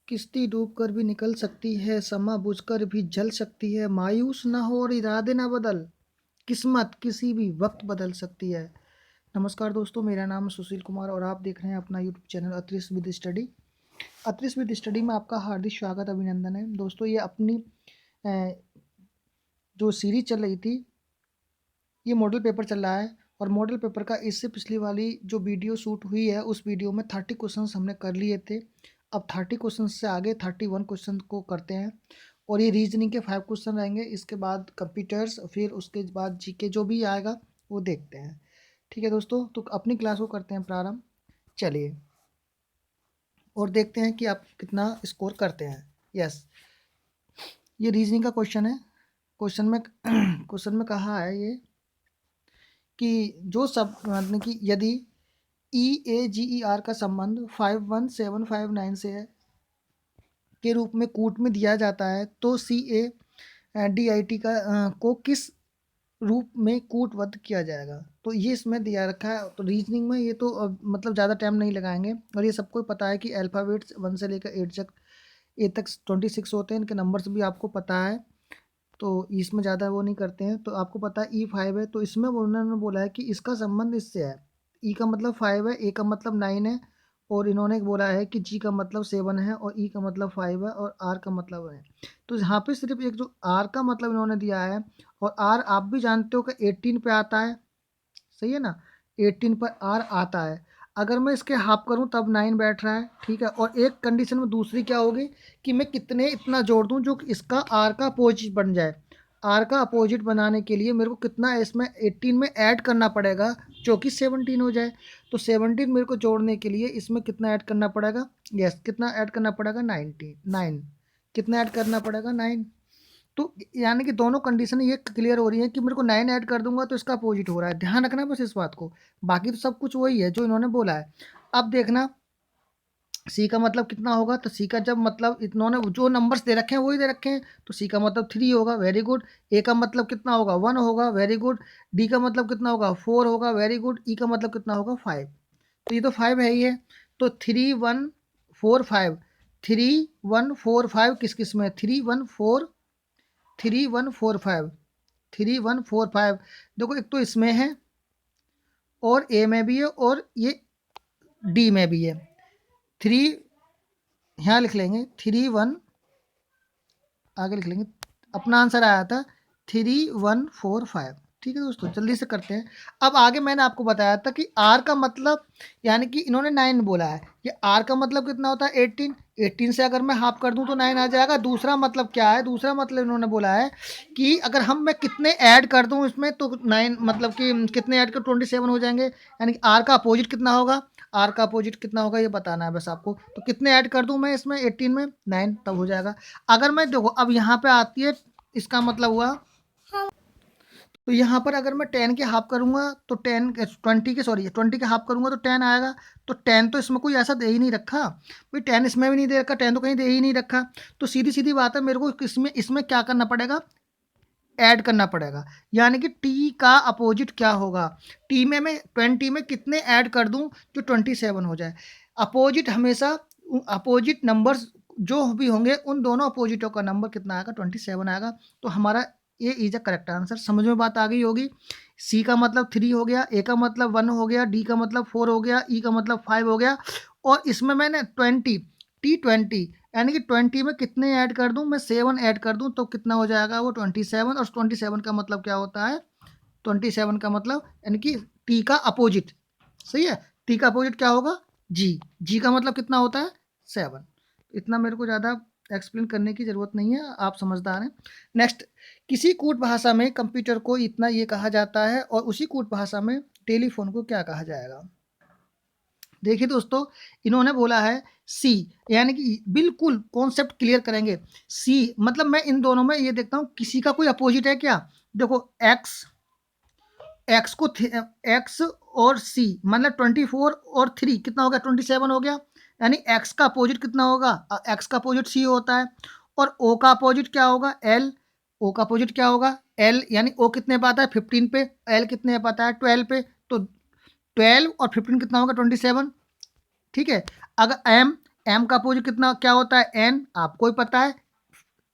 किश्ती डूबकर भी निकल सकती है, समा बुझकर भी जल सकती है, मायूस ना हो और इरादे ना बदल, किस्मत किसी भी वक्त बदल सकती है। नमस्कार दोस्तों, मेरा नाम है सुशील कुमार और आप देख रहे हैं अपना YouTube channel Atris with study. Atris with study में आपका हार्दिक स्वागत अभिनंदन है। दोस्तों, ये अपनी जो सीरीज चल रही थी, ये मॉडल पेपर चल रहा है और मॉडल पेपर का इससे पिछली वाली जो वीडियो शूट हुई है, उस वीडियो में 30 क्वेश्चंस हमने कर लिए थे। अब 30 क्वेश्चन से आगे 31 क्वेश्चन को करते हैं और ये रीजनिंग के 5 क्वेश्चन रहेंगे। इसके बाद कंप्यूटर्स, फिर उसके बाद जीके जो भी आएगा वो देखते हैं। ठीक है दोस्तों, तो अपनी क्लास को करते हैं प्रारंभ। चलिए और देखते हैं कि आप कितना स्कोर करते हैं। यस, ये रीजनिंग का क्वेश्चन है। क्वेश्चन में कहा है ये कि जो सब मतलब कि यदि EAGER का संबंध 51759 से है के रूप में कूट में दिया जाता है, तो CADIT को किस रूप में कूटबद्ध किया जाएगा। तो ये इसमें दिया रखा है। तो रीजनिंग में ये तो मतलब ज़्यादा टाइम नहीं लगाएंगे और ये सबको पता है कि अल्फ़ाबेट्स 1 से लेकर 8 तक 26 होते हैं। इनके नंबर्स भी आपको पता है, तो इसमें ज़्यादा वो नहीं करते हैं। तो आपको पता है E5 है, तो इसमें उन्होंने बोला है कि इसका संबंध इससे है। E का मतलब 5 है, A का मतलब 9 है और इन्होंने बोला है कि G का मतलब 7 है और E का मतलब 5 है और R का मतलब है। तो यहाँ पे सिर्फ एक जो R का मतलब इन्होंने दिया है, और R आप भी जानते हो कि 18 पे आता है, सही है ना, 18 पर R आता है। अगर मैं इसके हाफ करूं तब 9 बैठ रहा है, ठीक है। और एक कंडीशन में दूसरी क्या होगी कि मैं कितने इतना जोड़ दूं जो कि इसका R का अपोजिट बन जाए। R का अपोजिट बनाने के लिए मेरे को कितना इसमें 18 में ऐड करना पड़ेगा जो कि 17 हो जाए। तो 17 मेरे को जोड़ने के लिए इसमें कितना ऐड करना पड़ेगा, यस, कितना ऐड करना पड़ेगा, 9। कितना ऐड करना पड़ेगा, 9। तो यानी कि दोनों कंडीशन ये क्लियर हो रही है कि मेरे को 9 ऐड कर दूंगा तो इसका अपोजिट हो रहा है। ध्यान रखना बस इस बात को, बाकी तो सब कुछ वही है जो इन्होंने बोला है। अब देखना सी का मतलब कितना होगा, तो सी का जब मतलब इन्होंने जो नंबर्स दे रखे हैं वही दे रखे हैं, तो सी का मतलब 3 होगा, वेरी गुड। ए का मतलब कितना होगा, 1 होगा, वेरी गुड। डी का मतलब कितना होगा, 4 होगा, वेरी गुड। ई का मतलब कितना होगा, 5। तो ये तो 5 है ही है। तो 3 1 4 5, 3 1 4 5 किस किस में, 3 1 4 3 1 4 5, 3 1 4 5। देखो एक तो इसमें है और ए में भी है और ये डी में भी है। 3 यहाँ लिख लेंगे, 3 1 आगे लिख लेंगे। अपना आंसर आया था 3 1 4 5। ठीक है दोस्तों, जल्दी से करते हैं। अब आगे मैंने आपको बताया था कि आर का मतलब, यानी कि इन्होंने 9 बोला है, ये आर का मतलब कितना होता है, 18 से अगर मैं हाफ कर दूं तो 9 आ जाएगा। दूसरा मतलब क्या है, दूसरा मतलब इन्होंने बोला है कि अगर मैं कितने ऐड कर दूं इसमें तो 9 मतलब कि कितने ऐड कर 27 हो जाएंगे। यानी कि आर का अपोजिट कितना होगा, आर का अपोजिट कितना होगा ये बताना है बस आपको। तो कितने ऐड कर दूं मैं इसमें 18 में, 9, तब हो जाएगा। अगर मैं देखो अब यहाँ पे आती है, इसका मतलब हुआ, तो यहाँ पर अगर मैं 10 के हाफ करूँगा तो 10 20 के, सॉरी 20 के हाफ करूँगा तो 10 आएगा। तो 10 तो इसमें कोई ऐसा दे ही नहीं रखा भाई, 10 इसमें भी नहीं दे रखा, 10 तो कहीं दे ही नहीं रखा। तो सीधी सीधी बात है, मेरे को इसमें इसमें क्या करना पड़ेगा, ऐड करना पड़ेगा। यानी कि टी का अपोजिट क्या होगा, टी में मैं 20 में कितने ऐड कर दूं जो 27 हो जाए। अपोजिट हमेशा, अपोजिट नंबर्स जो भी होंगे उन दोनों अपोजिटों का नंबर कितना आएगा, 27 आएगा। तो हमारा ये इज अ करेक्ट आंसर। समझ में बात आ गई होगी। सी का मतलब 3 हो गया, ए का मतलब 1 हो गया, डी का मतलब 4 हो गया, ई का मतलब 5 हो गया। और इसमें मैंने 20 यानी कि 20 में कितने ऐड कर दूं मैं, 7 ऐड कर दूं तो कितना हो जाएगा वो 27। और 27 का मतलब क्या होता है, 27 का मतलब यानी कि टी का अपोजिट, सही है। टी का अपोजिट क्या होगा, जी। जी का मतलब कितना होता है, 7। इतना मेरे को ज़्यादा एक्सप्लेन करने की ज़रूरत नहीं है, आप समझदार हैं। नेक्स्ट, किसी कूट भाषा में कंप्यूटर को इतना ये कहा जाता है और उसी कूट भाषा में टेलीफोन को क्या कहा जाएगा। देखिए दोस्तों, इन्होंने बोला है सी, यानी कि बिल्कुल कॉन्सेप्ट क्लियर करेंगे। सी मतलब मैं इन दोनों में ये देखता हूँ किसी का कोई अपोजिट है क्या। देखो एक्स, एक्स को एक्स और सी मतलब 24 और 3 कितना हो गया, 27 हो गया। यानी एक्स का अपोजिट कितना होगा, एक्स का अपोजिट सी होता है। और ओ का अपोजिट क्या होगा, एल। ओ का अपोजिट क्या होगा, एल। यानी ओ कितने पे आता है, 15 पे, एल कितने पे आता है, 12 पे। तो 12 और 15 कितना होगा, 27। ठीक है। अगर एम, m का अपोजिट कितना क्या होता है, n, आपको ही पता है।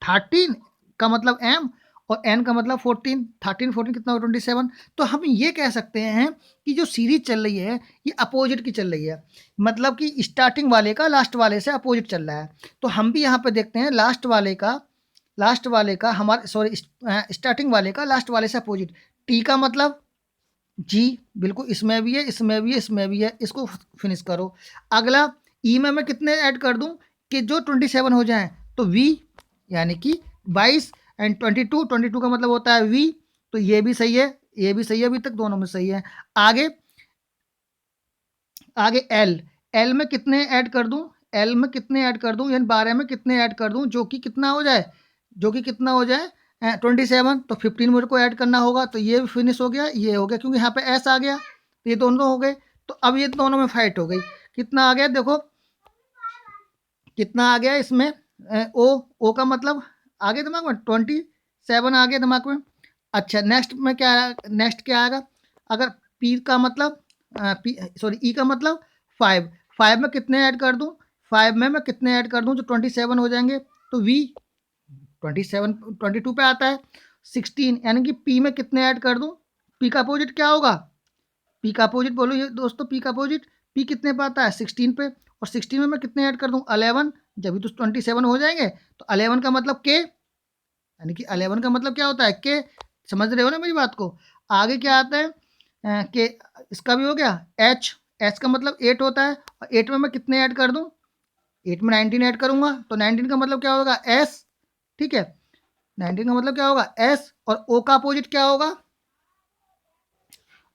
13 का मतलब m और n का मतलब 14, 13 14 कितना होगा 27। तो हम ये कह सकते हैं कि जो सीरीज चल रही है ये अपोजिट की चल रही है, मतलब कि स्टार्टिंग वाले का लास्ट वाले से अपोजिट चल रहा है। तो हम भी यहाँ पे देखते हैं लास्ट वाले का हमारे सॉरी स्टार्टिंग वाले का लास्ट वाले से अपोजिट। टी का मतलब जी, बिल्कुल इसमें भी है, इसमें भी है, इसमें भी है, इसको फिनिश करो। अगला ई में मैं कितने ऐड कर दूं कि जो 27 हो जाए, तो वी यानी कि 22 एंड 22 का मतलब होता है वी, तो ये भी सही है, ये भी सही है, अभी तक दोनों में सही है। आगे आगे एल, एल में कितने ऐड कर दूं, एल में कितने ऐड कर दूं यानी 12 में कितने ऐड कर दूं जो कि कितना हो जाए, जो कि कितना हो जाए 27, तो 15 मेरे को ऐड करना होगा, तो ये फिनिश हो गया, ये हो गया, क्योंकि यहाँ पे एस आ गया, तो ये दोनों हो गए। तो अब ये दोनों में फाइट हो गई, कितना आ गया देखो, कितना आ गया इसमें ओ, ओ का मतलब आ गया दिमाग में 27 आ गया दिमाग में। अच्छा नेक्स्ट में क्या, नेक्स्ट क्या आएगा, अगर पी का मतलब पी सॉरी ई का मतलब 5, 5 में कितने ऐड कर दूं, 5 में मैं कितने ऐड कर दूं जो 27 हो जाएंगे, तो वी 27 22 पे आता है। 16 यानी कि पी में कितने ऐड कर दूं, पी का अपोजिट क्या होगा, पी का अपोजिट बोलो ये दोस्तों, पी का अपोजिट, पी कितने पे आता है 16 पे, और 16 में मैं कितने ऐड कर दूं 11, जब भी तो 27 हो जाएंगे, तो 11 का मतलब के, यानी कि 11 का मतलब क्या होता है के, समझ रहे हो ना मेरी बात को। आगे क्या आता है के, इसका भी हो गया एच, एच का मतलब 8 होता है, और 8 में मैं कितने ऐड कर दूं, 8 में 19 ऐड करूंगा, तो 19 का मतलब क्या होगा एस, ठीक है, 19 का मतलब क्या होगा एस, और ओ का अपोजिट क्या होगा,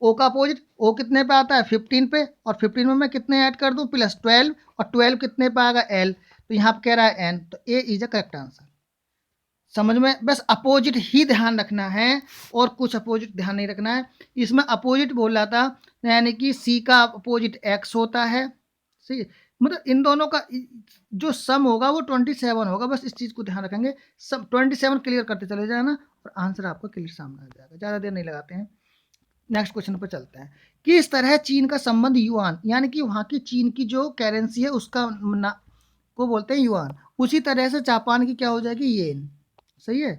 ओ का अपोजिट, ओ कितने पे आता है 15 पे, और 15 में मैं कितने ऐड कर दूं प्लस 12, और 12 कितने पे आएगा एल, तो यहाँ पे कह रहा है एन, तो ए इज अ करेक्ट आंसर। समझ में, बस अपोजिट ही ध्यान रखना है और कुछ अपोजिट ध्यान नहीं रखना है। इसमें अपोजिट बोल रहा था यानी कि सी का अपोजिट एक्स होता है, सही, मतलब इन दोनों का जो सम होगा वो 27 होगा, बस इस चीज़ को ध्यान रखेंगे। सब 27 क्लियर करते चले जाना और आंसर आपका क्लियर सामने आ जाएगा, ज़्यादा देर नहीं लगाते हैं। नेक्स्ट क्वेश्चन पर चलते हैं। किस तरह चीन का संबंध युआन यानी कि वहाँ की चीन की जो करेंसी है उसका को बोलते हैं युआन, उसी तरह से जापान की क्या हो जाएगी येन, सही है।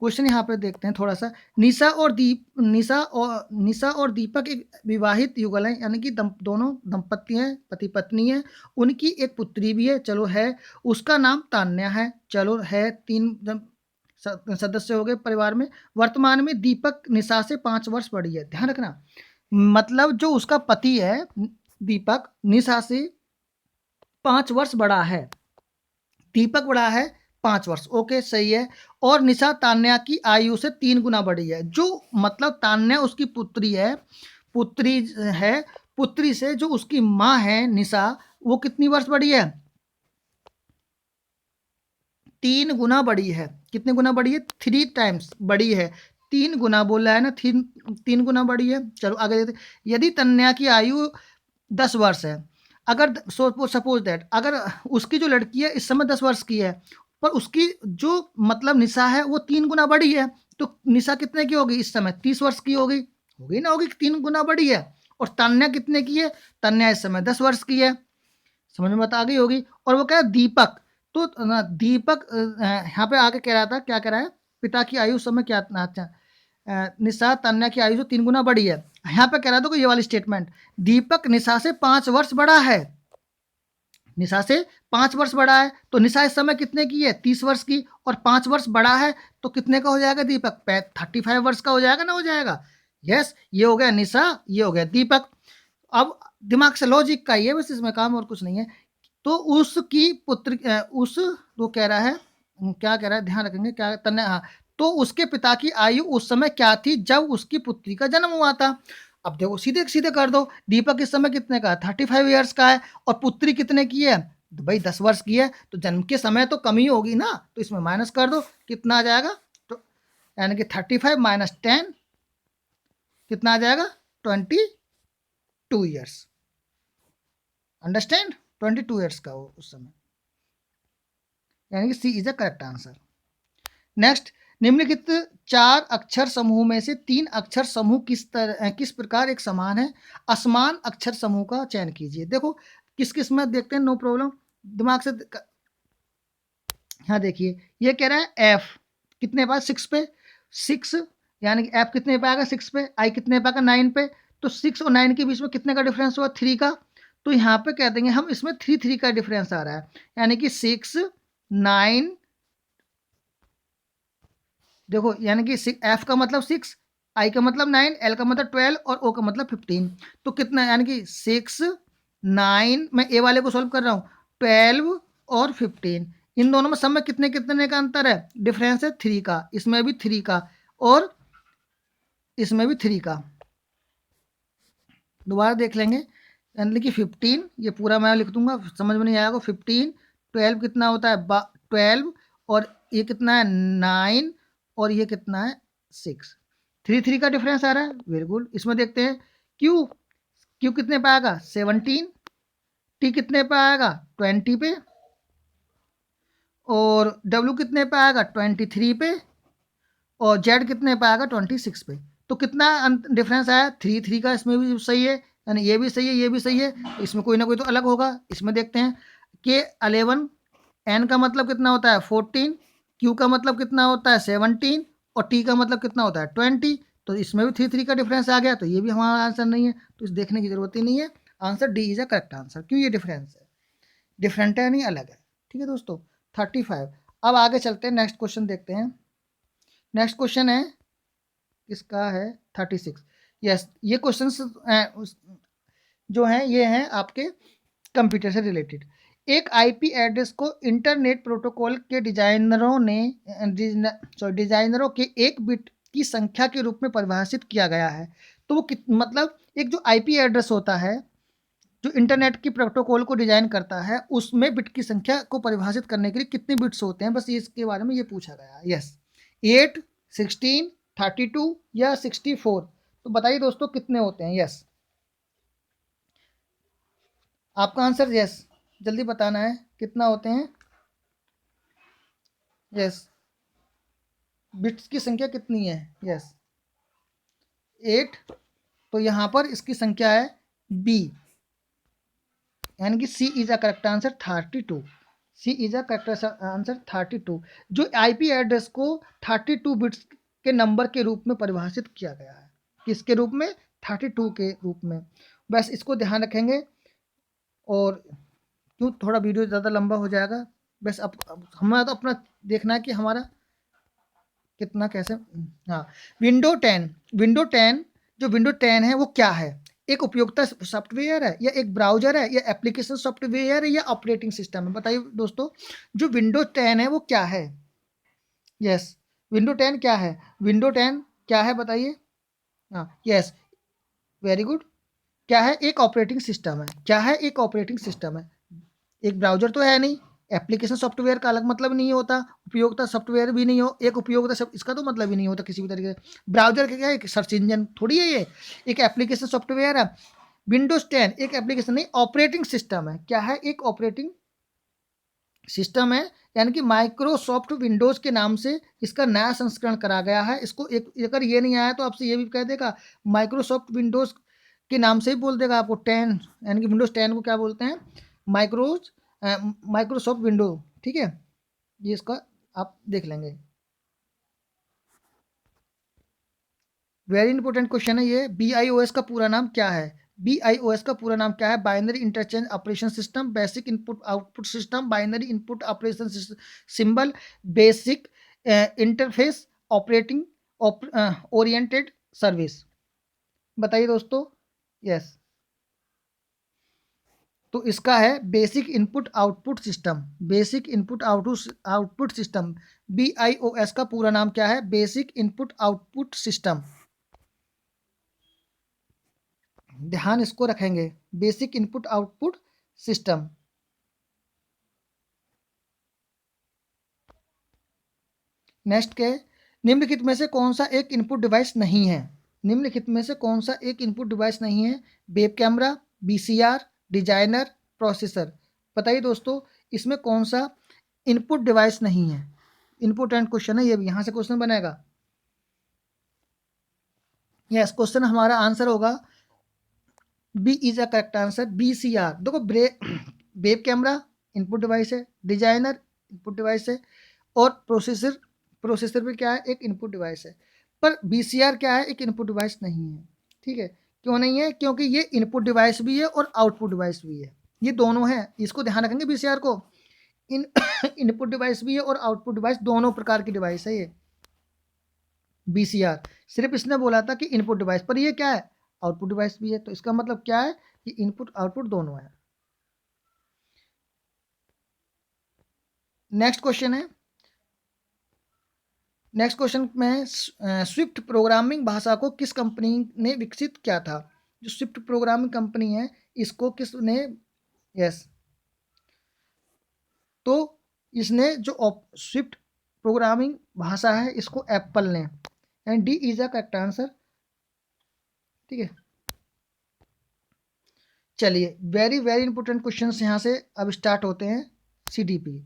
क्वेश्चन यहाँ पे देखते हैं थोड़ा सा। निशा और दीपक एक विवाहित युगल हैं, यानी कि दोनों दंपति हैं, पति पत्नी है, उनकी एक पुत्री भी है, चलो है, उसका नाम तान्या है, चलो है, 3 सदस्य हो गए परिवार में। वर्तमान में दीपक निशा से 5 वर्ष बड़ी है, ध्यान रखना, मतलब जो उसका पति है दीपक निशा से 5 वर्ष बड़ा है, दीपक बड़ा है 5 वर्ष, ओके सही है। और निशा तान्या की आयु से 3 गुना बड़ी है, जो मतलब तान्या उसकी पुत्री है, पुत्री है, पुत्री से जो उसकी माँ है निशा, वो कितनी वर्ष बड़ी है, 3 गुना बड़ी है, कितने गुना बड़ी है 3 टाइम्स बड़ी है, 3 गुना बोल रहा है ना, 3 गुना बड़ी है। चलो आगे देखते, यदि तन्या की आयु 10 वर्ष है, अगर सपोज दैट अगर उसकी जो लड़की है इस समय 10 वर्ष की है, पर उसकी जो मतलब निशा है वो 3 गुना बड़ी है, तो निशा कितने की होगी इस समय 30 वर्ष की होगी ना, होगी 3 गुना बड़ी है। और तान्या कितने की है, तान्या इस समय 10 वर्ष की है, समझ में बात आ गई होगी। और वो कह रहा है दीपक, तो दीपक यहाँ पे आगे कह रहा था, क्या कह रहा है, पिता की आयु समय क्या, अच्छा निशा तन्या की आयु से 3 गुना बड़ी है। यहाँ पे कह रहा था ये वाली स्टेटमेंट, दीपक निशा से 5 वर्ष बड़ा है, निशा से 5 वर्ष बड़ा है, तो निशा इस समय कितने की है 30 वर्ष की, और 5 वर्ष बड़ा है तो कितने का हो जाएगा दीपक, 35 वर्ष का हो जाएगा ना, हो जाएगा। यस, ये हो गया निशा, ये हो गया दीपक। अब दिमाग से लॉजिक का ही है बस इसमें काम, और कुछ नहीं है। तो उसकी पुत्र उस वो कह रहा है, क्या कह रहा है ध्यान रखेंगे, क्या तन्ने, हाँ, तो उसके पिता की आयु उस समय क्या थी जब उसकी पुत्री का जन्म हुआ था। अब देखो सीधे सीधे कर दो, दीपक इस समय कितने का है 35 ईयर्स का है, और पुत्री कितने की है, तो भाई 10 वर्ष की है, तो जन्म के समय तो कमी होगी ना, तो इसमें माइनस कर दो, कितना आ जाएगा, तो यानी कि 35 माइनस 10 कितना आ जाएगा 22 ईयर्स, अंडरस्टैंड, 22 ईयर्स का हो उस समय, यानी कि C is the correct answer. Next, निम्नलिखित 4 अक्षर समूह में से 3 अक्षर समूह किस प्रकार एक समान है? असमान अक्षर समूह का चयन कीजिए। देखो किस-किस में देखते हैं, नो प्रॉब्लम, दिमाग से हाँ देखिए, ये कह रहा है एफ कितने पास 6 पे, 6 यानी कि एफ कितने पे आएगा 6 पे, आई कितने पे आएगा 9 पे, तो 6 और 9 के बीच में कितने का डिफरेंस हुआ 3 का, तो यहाँ पे कह देंगे हम इसमें 3 का डिफरेंस आ रहा है, यानी कि 6 9, देखो यानी कि एफ का मतलब 6, आई का मतलब 9, एल का मतलब 12 और ओ का मतलब 15, तो कितना यानी कि 6 9, मैं ए वाले को सॉल्व कर रहा हूँ, 12 और 15, इन दोनों में सब में कितने कितने का अंतर है, डिफरेंस है 3 का, इसमें भी 3 का और इसमें भी 3 का। दोबारा देख लेंगे, यानी कि 15, ये पूरा मैं लिख दूंगा, समझ में नहीं आएगा, 15 12 कितना होता है 12 और ये कितना है 9 और ये कितना है 6, 3 का डिफरेंस आ रहा है, वेरी गुड। इसमें देखते हैं क्यू, क्यू कितने पे आएगा 17, टी कितने पे आएगा 20 पे, और डब्ल्यू कितने पे आएगा 23 पे, और जेड कितने पे आएगा 26 पे, तो कितना डिफरेंस आया 3 का, इसमें भी सही है, यानी ये भी सही है ये भी सही है, इसमें कोई ना कोई तो अलग होगा। इसमें देखते हैं कि 11, एन का मतलब कितना होता है 14, क्यू का मतलब कितना होता है 17 और टी का मतलब कितना होता है 20, तो इसमें भी 3 का डिफरेंस आ गया, तो ये भी हमारा आंसर नहीं है, तो इस देखने की जरूरत ही नहीं है, answer D is a correct answer. क्यों, ये डिफरेंस है, डिफरेंट है नहीं अलग है, ठीक है दोस्तों। 35। अब आगे चलते हैं, नेक्स्ट क्वेश्चन देखते हैं। नेक्स्ट क्वेश्चन है, इसका है 36। यस, ये क्वेश्चन जो हैं ये हैं आपके कंप्यूटर से रिलेटेड। एक आईपी एड्रेस को इंटरनेट प्रोटोकॉल के डिजाइनरों के एक बिट की संख्या के रूप में परिभाषित किया गया है। तो वो मतलब एक जो आईपी एड्रेस होता है जो इंटरनेट की प्रोटोकॉल को डिजाइन करता है, उसमें बिट की संख्या को परिभाषित करने के लिए कितने बिट्स होते हैं, बस ये इसके बारे में ये पूछा गया है। यस, 8 16 32 या 64, तो बताइए दोस्तों कितने होते हैं। यस, आपका आंसर यस जल्दी बताना है, कितना होते हैं। यस, बिट्स की संख्या कितनी है। यस, 8, तो यहाँ पर इसकी संख्या है बी, यानी कि C is a correct answer 32। C is a correct answer 32। जो आईपी एड्रेस को 32 बिट्स के नंबर के रूप में परिभाषित किया गया है, किसके रूप में 32 के रूप में, बस इसको ध्यान रखेंगे। और क्यों थोड़ा वीडियो ज़्यादा लंबा हो जाएगा, बस अब हमें तो अपना देखना है कि हमारा कितना कैसे। हाँ, विंडो 10 जो विंडो 10 है वो क्या है, एक उपयोगिता सॉफ्टवेयर है या एक ब्राउजर है या एप्लीकेशन सॉफ्टवेयर है या ऑपरेटिंग सिस्टम है, बताइए दोस्तों जो विंडो 10 है वो क्या है। यस, विंडो 10 क्या है, विंडो 10 क्या है बताइए। हाँ यस, वेरी गुड, क्या है, एक ऑपरेटिंग सिस्टम है, क्या है, एक ऑपरेटिंग सिस्टम है, एक ब्राउजर तो है नहीं, एप्लीकेशन सॉफ्टवेयर का अलग मतलब नहीं होता, उपयोगिता सॉफ्टवेयर भी नहीं हो, एक उपयोगिता सब इसका तो मतलब ही नहीं होता किसी भी तरीके से। ब्राउजर का क्या है, एक सर्च इंजन थोड़ी है ये, एक एप्लीकेशन सॉफ्टवेयर है। विंडोज 10 एक एप्लीकेशन नहीं, ऑपरेटिंग सिस्टम है, क्या है, एक ऑपरेटिंग सिस्टम है, यानी कि माइक्रोसॉफ्ट विंडोज के नाम से इसका नया संस्करण करा गया है। इसको एक अगर ये नहीं आया तो आपसे ये भी कह देगा माइक्रोसॉफ्ट विंडोज के नाम से ही बोल देगा आपको 10, यानी कि विंडोज 10 को क्या बोलते हैं, माइक्रोज माइक्रोसॉफ्ट विंडो, ठीक है, ये इसका आप देख लेंगे। वेरी इंपॉर्टेंट क्वेश्चन है ये, BIOS का पूरा नाम क्या है, BIOS का पूरा नाम क्या है, binary interchange operation system, basic input output system, binary input operation symbol, basic interface operating oriented service, बताइए दोस्तों। यस, तो इसका है basic input output system, basic input output system, BIOS का पूरा नाम क्या है, बेसिक इनपुट आउटपुट सिस्टम, ध्यान इसको रखेंगे, basic input output system. Next के, निम्नलिखित में से कौन सा एक इनपुट डिवाइस नहीं है, निम्नलिखित में से कौन सा एक इनपुट डिवाइस नहीं है, web camera, VCR, designer, processor, बताइए दोस्तों इसमें कौन सा इनपुट डिवाइस नहीं है। इंपोर्टेंट क्वेश्चन है ये भी, यहाँ से क्वेश्चन बनेगा। यस, क्वेश्चन हमारा आंसर होगा B is a correct answer, BCR। देखो वेब कैमरा इनपुट डिवाइस है, डिजाइनर इनपुट डिवाइस है, और प्रोसेसर, प्रोसेसर भी क्या है, एक इनपुट डिवाइस है। पर BCR क्या है, एक इनपुट डिवाइस नहीं है। ठीक है, क्यों नहीं है? क्योंकि ये इनपुट डिवाइस भी है और आउटपुट डिवाइस भी है, ये दोनों है, इसको ध्यान रखेंगे BCR को। इन इनपुट डिवाइस भी है और आउटपुट डिवाइस, दोनों प्रकार की डिवाइस है ये BCR। सिर्फ इसने बोला था कि इनपुट डिवाइस, पर ये क्या है, आउटपुट डिवाइस भी है। तो इसका मतलब क्या है कि इनपुट आउटपुट दोनों है। नेक्स्ट क्वेश्चन है, नेक्स्ट क्वेश्चन में स्विफ्ट प्रोग्रामिंग भाषा को किस कंपनी ने विकसित किया था? जो स्विफ्ट प्रोग्रामिंग कंपनी है, इसको किसने, यस, तो इसने जो स्विफ्ट प्रोग्रामिंग भाषा है, इसको एप्पल ने, and D is a correct answer. ठीक है, चलिए वेरी वेरी इंपॉर्टेंट क्वेश्चंस यहाँ से अब स्टार्ट होते हैं। CDP,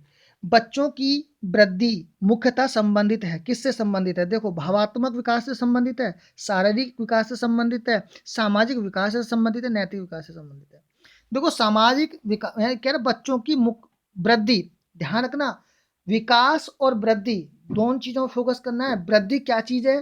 बच्चों की वृद्धि मुख्यतः संबंधित है, किससे संबंधित है? देखो, भावात्मक विकास से संबंधित है, शारीरिक विकास से संबंधित है, सामाजिक विकास से संबंधित है, नैतिक विकास से संबंधित है। देखो, सामाजिक विकास कह रहे बच्चों की वृद्धि, ध्यान रखना, विकास और वृद्धि दोनों चीजों पर फोकस करना है। वृद्धि क्या चीज है,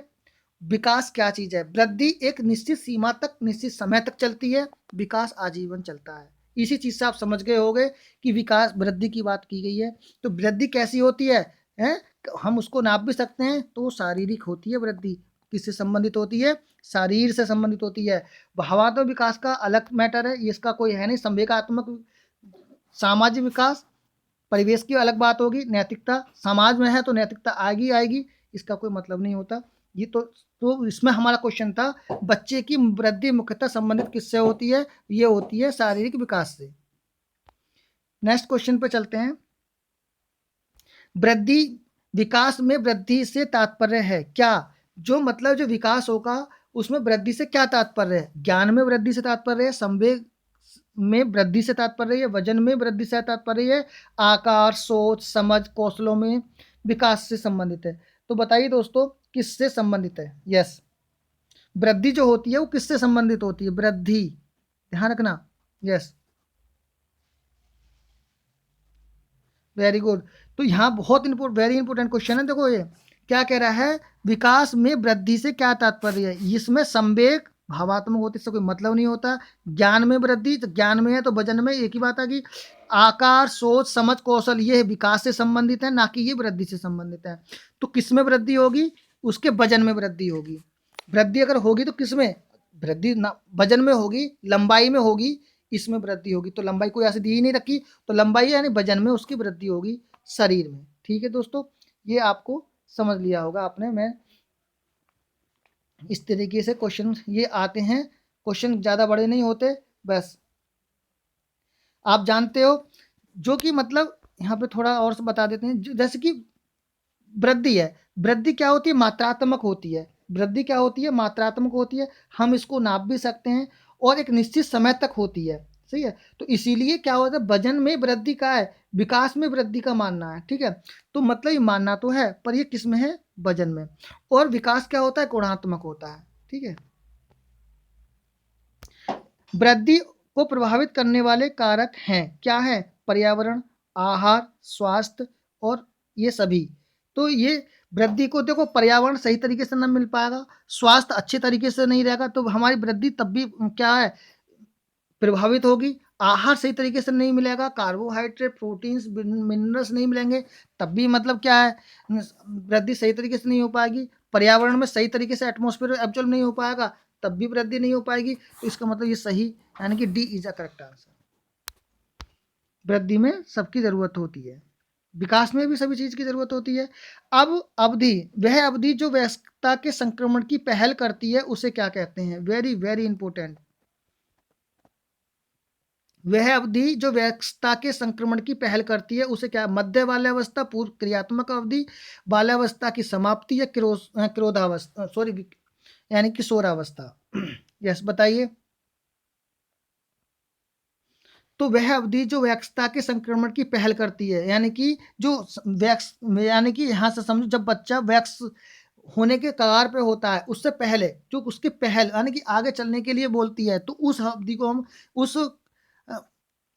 विकास क्या चीज है? वृद्धि एक निश्चित सीमा तक, निश्चित समय तक चलती है, विकास आजीवन चलता है। इसी चीज से आप समझ गए होंगे कि विकास, वृद्धि की बात की गई है। तो वृद्धि कैसी होती है, हैं? हम उसको नाप भी सकते हैं, तो शारीरिक होती है वृद्धि। किससे संबंधित होती है? शरीर से संबंधित होती है। भावात्मक विकास का अलग मैटर है, इसका कोई है नहीं। संवेगात्मक, सामाजिक विकास, परिवेश की अलग बात होगी। नैतिकता, समाज में है तो नैतिकता आएगी आएगी, इसका कोई मतलब नहीं होता। ये तो इसमें हमारा क्वेश्चन था, बच्चे की वृद्धि मुख्यतः संबंधित किससे होती है? ये होती है शारीरिक विकास से। नेक्स्ट क्वेश्चन पे चलते हैं। वृद्धि, विकास में वृद्धि से तात्पर्य है क्या? जो मतलब जो विकास होगा उसमें वृद्धि से क्या तात्पर्य है? ज्ञान में वृद्धि से तात्पर्य है, संवेग में वृद्धि से तात्पर्य है, वजन में वृद्धि से तात्पर्य है, आकार, सोच, समझ, कौशलों में विकास से संबंधित है। तो बताइए दोस्तों, किससे संबंधित है? यस, वृद्धि जो होती है वो किससे संबंधित होती है? वृद्धि, ध्यान रखना। Yes, very good. तो यहाँ बहुत वेरी इंपॉर्टेंट क्वेश्चन है। देखो, ये क्या कह रहा है, विकास में वृद्धि से क्या तात्पर्य है? इसमें संवेग, भावात्मक होते इससे कोई मतलब नहीं होता। ज्ञान में वृद्धि, तो ज्ञान में है तो वजन में, एक ही बात आ गई। आकार, सोच, समझ, कौशल, ये विकास से संबंधित है, ना कि ये वृद्धि से संबंधित है। तो किस में वृद्धि होगी? उसके वजन में वृद्धि होगी। वृद्धि अगर होगी तो किस में वृद्धि? ना वजन में होगी, लंबाई में होगी, इसमें वृद्धि होगी। तो लंबाई कोई ऐसे दी ही नहीं रखी, तो लंबाई यानी वजन में उसकी वृद्धि होगी, शरीर में। ठीक है दोस्तों, ये आपको समझ लिया होगा आपने। मैं इस तरीके से क्वेश्चन ये आते हैं, क्वेश्चन ज़्यादा बड़े नहीं होते, बस आप जानते हो। जो कि मतलब यहाँ पे थोड़ा और से बता देते हैं, जैसे कि वृद्धि है, वृद्धि क्या होती है? मात्रात्मक होती है। वृद्धि क्या होती है? मात्रात्मक होती है। हम इसको नाप भी सकते हैं और एक निश्चित समय तक होती है। सही है, तो इसीलिए क्या होता है, वजन में वृद्धि का है, विकास में वृद्धि का मानना है। ठीक है, तो मतलब ये मानना तो है, पर ये किस में है? वजन में। और विकास क्या होता है? गुणात्मक होता है। ठीक है, वृद्धि को प्रभावित करने वाले कारक हैं, क्या है? पर्यावरण, आहार, स्वास्थ्य, और ये सभी। तो ये वृद्धि को, देखो, पर्यावरण सही तरीके से ना मिल पाएगा, स्वास्थ्य अच्छे तरीके से नहीं रहेगा, तो हमारी वृद्धि तब भी क्या है, प्रभावित होगी। आहार सही तरीके से नहीं मिलेगा, कार्बोहाइड्रेट, प्रोटीन्स, मिनरल्स नहीं मिलेंगे, तब भी मतलब क्या है, वृद्धि सही तरीके से नहीं हो पाएगी। पर्यावरण में सही तरीके से एटमॉस्फेयर एब्जॉर्ब नहीं हो पाएगा, तब भी वृद्धि नहीं हो पाएगी। तो इसका मतलब ये सही, यानी कि D is a correct answer. वृद्धि में सबकी जरूरत होती है, विकास में भी सभी चीज की जरूरत होती है। अब अवधि, वह अवधि जो वयस्कता के संक्रमण की पहल करती है, उसे क्या कहते हैं? Very very important. वह अवधि जो वयस्कता के संक्रमण की पहल करती है, उसे क्या? मध्य बाल्यावस्था, पूर्व क्रियात्मक अवधि, बाल्यावस्था की समाप्ति, या क्रोधावस्था, सॉरी, यानी किशोरावस्था। यस, बताइए। तो वह अवधि जो वयस्कता के संक्रमण की पहल करती है, यानी कि जो वैक्स यानी कि यहाँ से समझो जब बच्चा वैक्स होने के कगार पे होता है उससे पहले जो उसकी पहल यानी कि आगे चलने के लिए बोलती है, तो उस अवधि को हम उस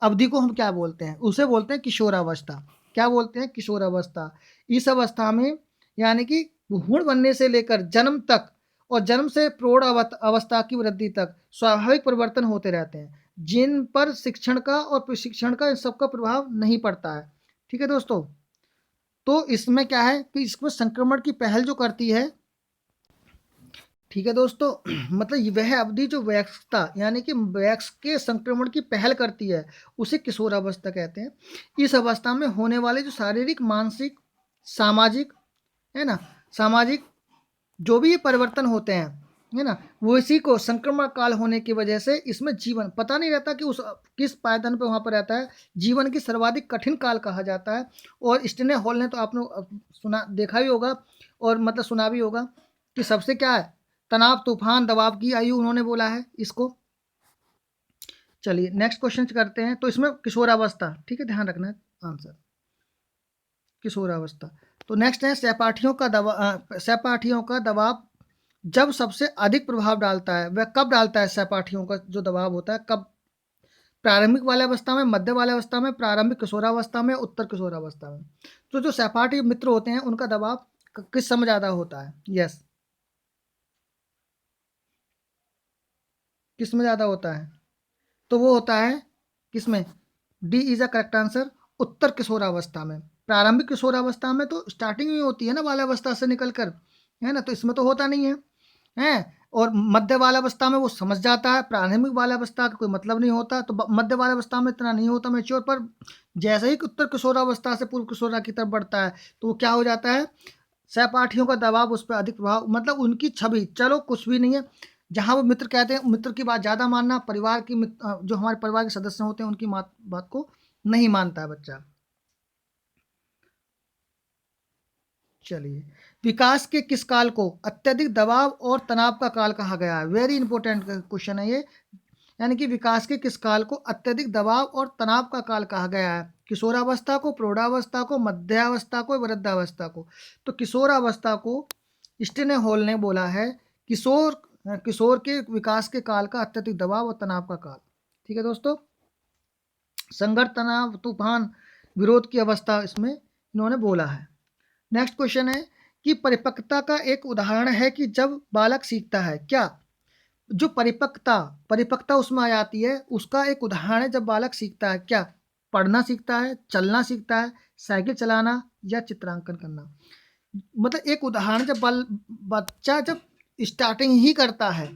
अवधि को हम क्या बोलते हैं, उसे बोलते हैं किशोरावस्था। क्या बोलते हैं? किशोरावस्था। इस अवस्था में यानी कि भ्रूण बनने से लेकर जन्म तक और जन्म से प्रौढ़ अवस्था की वृद्धि तक स्वाभाविक परिवर्तन होते रहते हैं, जिन पर शिक्षण का और प्रशिक्षण का इन सबका प्रभाव नहीं पड़ता है। ठीक है दोस्तों, तो इसमें क्या है कि इसमें संक्रमण की पहल जो करती है, ठीक है दोस्तों, मतलब वह अवधि जो वयस्कता यानी कि वयस्क के संक्रमण की पहल करती है उसे किशोरावस्था कहते हैं। इस अवस्था में होने वाले जो शारीरिक, मानसिक, सामाजिक, है ना, सामाजिक जो भी ये परिवर्तन होते हैं, है ना, वो इसी को संक्रमण काल होने की वजह से इसमें जीवन पता नहीं रहता कि उस किस पायदान पे वहाँ पर रहता है, जीवन की सर्वाधिक कठिन काल कहा जाता है। और स्टेने हॉल ने तो आपने सुना देखा भी होगा और मतलब सुना भी होगा कि सबसे क्या है, तनाव, तूफान, दबाव की आयु उन्होंने बोला है इसको। चलिए नेक्स्ट क्वेश्चन करते हैं। तो इसमें किशोरावस्था, ठीक है, ध्यान रखना है आंसर किशोरावस्था। तो नेक्स्ट है सहपाठियों का दबाव जब सबसे अधिक प्रभाव डालता है, वह कब डालता है? सहपाठियों का जो दबाव होता है कब? प्रारंभिक वाल्यावस्था में, मध्य वाल्यावस्था में, प्रारंभिक किशोरावस्था में, उत्तर किशोरावस्था में। तो जो सहपाठी मित्र होते हैं उनका दबाव किस समय ज़्यादा होता है? यस, किस में ज़्यादा होता है? तो वो होता है किसमें? D is a correct answer, उत्तर किशोरावस्था में। प्रारंभिक किशोरावस्था में तो स्टार्टिंग ही होती है ना बाल्यावस्था से निकलकर, है ना, तो इसमें तो होता नहीं है, हैं। और मध्य बाल्यावस्था में वो समझ जाता है, प्रारंभिक बाल्यावस्था का कोई मतलब नहीं होता, तो मध्य बाल्यावस्था में इतना नहीं होता मैच्योर, पर जैसे ही उत्तर किशोरावस्था से पूर्व किशोरा की तरफ बढ़ता है तो वो क्या हो जाता है, सहपाठियों का दबाव उस पर अधिक प्रभाव, मतलब उनकी छवि, चलो कुछ भी नहीं है, जहाँ वो मित्र कहते हैं मित्र की बात ज़्यादा मानना, परिवार की जो हमारे परिवार के सदस्य होते हैं उनकी बात को नहीं मानता है बच्चा। चलिए, विकास के किस काल को अत्यधिक दबाव और तनाव का काल कहा गया है? वेरी इंपॉर्टेंट क्वेश्चन है ये। यानी कि विकास के किस काल को अत्यधिक दबाव और तनाव का काल कहा गया है? किशोरावस्था को, प्रौढ़ावस्था को, मध्यावस्था को, वृद्धावस्था को? तो किशोरावस्था को स्टेने हॉल ने बोला है किशोर किशोर के विकास के काल का अत्यधिक दबाव और तनाव का काल। ठीक है दोस्तों, संघर्ष, तनाव, तूफान, विरोध की अवस्था इसमें इन्होंने बोला है। नेक्स्ट क्वेश्चन है कि परिपक्वता का एक उदाहरण है कि जब बालक सीखता है, क्या? जो परिपक्वता उसमें आ जाती है, उसका एक उदाहरण है जब बालक सीखता है, क्या? पढ़ना सीखता है, चलना सीखता है, साइकिल चलाना या चित्रांकन करना। मतलब एक उदाहरण जब बच्चा जब स्टार्टिंग ही करता है,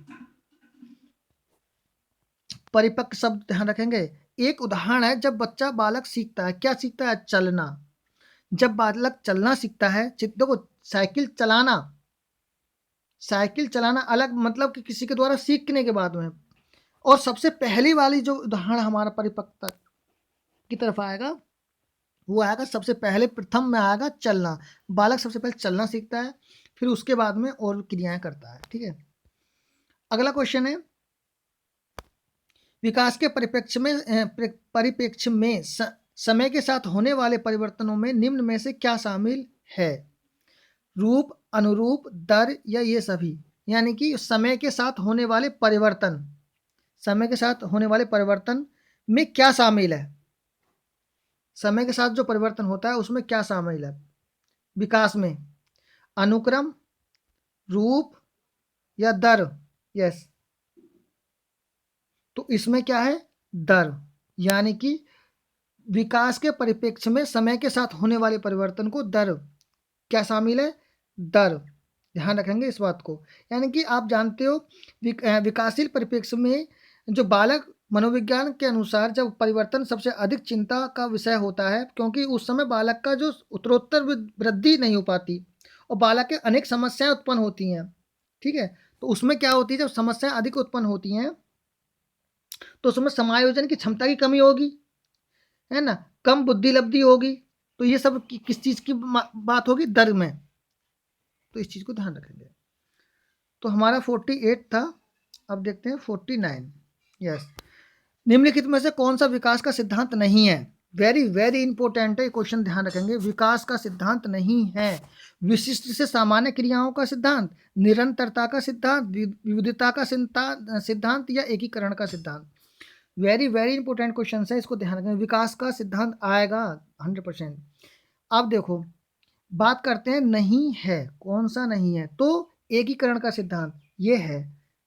परिपक्व शब्द ध्यान रखेंगे। एक उदाहरण है जब बच्चा बालक सीखता है, क्या सीखता है? चलना। जब बालक चलना सीखता है, देखो, साइकिल चलाना अलग, मतलब कि किसी के द्वारा सीखने के बाद में, और सबसे पहली वाली जो उदाहरण हमारा परिपक्वता की तरफ आएगा वो आएगा सबसे पहले, प्रथम में आएगा चलना। बालक सबसे पहले चलना सीखता है, फिर उसके बाद में और क्रियाएं करता है। ठीक है, अगला क्वेश्चन है, विकास के परिप्रेक्ष्य में समय के साथ होने वाले परिवर्तनों में निम्न में से क्या शामिल है? रूप, अनुरूप, दर या ये सभी? यानी कि समय के साथ होने वाले परिवर्तन, समय के साथ होने वाले परिवर्तन में क्या शामिल है? समय के साथ जो परिवर्तन होता है उसमें क्या शामिल है विकास में? अनुक्रम, रूप या दर? यस, तो इसमें क्या है? दर। यानी कि विकास के परिप्रेक्ष्य में समय के साथ होने वाले परिवर्तन को दर, क्या शामिल है? दर। ध्यान रखेंगे इस बात को। यानी कि आप जानते हो विकासशील परिप्रेक्ष्य में जो बालक मनोविज्ञान के अनुसार जब परिवर्तन सबसे अधिक चिंता का विषय होता है, क्योंकि उस समय बालक का जो उत्तरोत्तर वृद्धि नहीं हो पाती और बालक के अनेक समस्याएं उत्पन्न होती हैं। ठीक है, तो उसमें क्या होती है, जब समस्याएं अधिक उत्पन्न होती हैं तो उसमें समायोजन की क्षमता की कमी होगी, है ना, कम बुद्धि लब्धि होगी। तो ये सब किस चीज़ की बात होगी? दर में। तो इस चीज़ को ध्यान रखेंगे। तो हमारा 48 था, अब देखते हैं 49। यस, निम्नलिखित में से कौन सा विकास का सिद्धांत नहीं है? वेरी वेरी इंपॉर्टेंट है, क्वेश्चन ध्यान रखेंगे। विकास का सिद्धांत नहीं है। विशिष्ट से सामान्य क्रियाओं का सिद्धांत, निरंतरता का सिद्धांत, विविधता का सिद्धांत या एकीकरण का सिद्धांत। वेरी वेरी इंपॉर्टेंट क्वेश्चन है, इसको ध्यान रखें। विकास का सिद्धांत आएगा 100%। अब देखो, बात करते हैं नहीं है, कौन सा नहीं है? तो एकीकरण का सिद्धांत ये है।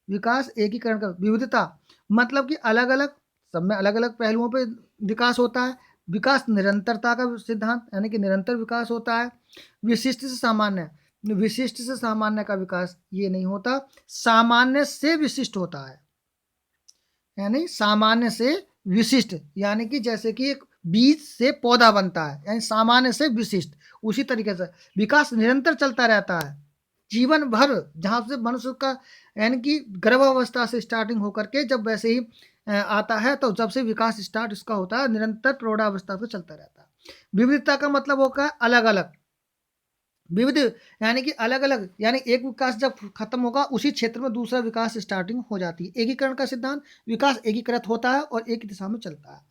विकास एकीकरण का, विविधता मतलब कि अलग अलग, सब में अलग अलग पहलुओं पे विकास होता है। विकास निरंतरता का सिद्धांत, यानी कि निरंतर विकास होता है। विशिष्ट से सामान्य, विशिष्ट से सामान्य का विकास ये नहीं होता, सामान्य से विशिष्ट होता है। यानी सामान्य से विशिष्ट, यानी कि जैसे कि एक बीज से पौधा बनता है, यानी सामान्य से विशिष्ट, उसी तरीके से विकास निरंतर चलता रहता है जीवन भर। जहाँ से मनुष्य का, यानी कि गर्भावस्था से स्टार्टिंग होकर के जब वैसे ही आता है, तो जब से विकास स्टार्ट इसका होता है, निरंतर प्रौढ़ावस्था पे चलता रहता है। विविधता का मतलब होगा अलग अलग, विविध यानी कि अलग अलग, यानी एक विकास जब खत्म होगा उसी क्षेत्र में दूसरा विकास स्टार्टिंग हो जाती है। एकीकरण का सिद्धांत, विकास एकीकृत होता है और एक दिशा में चलता है।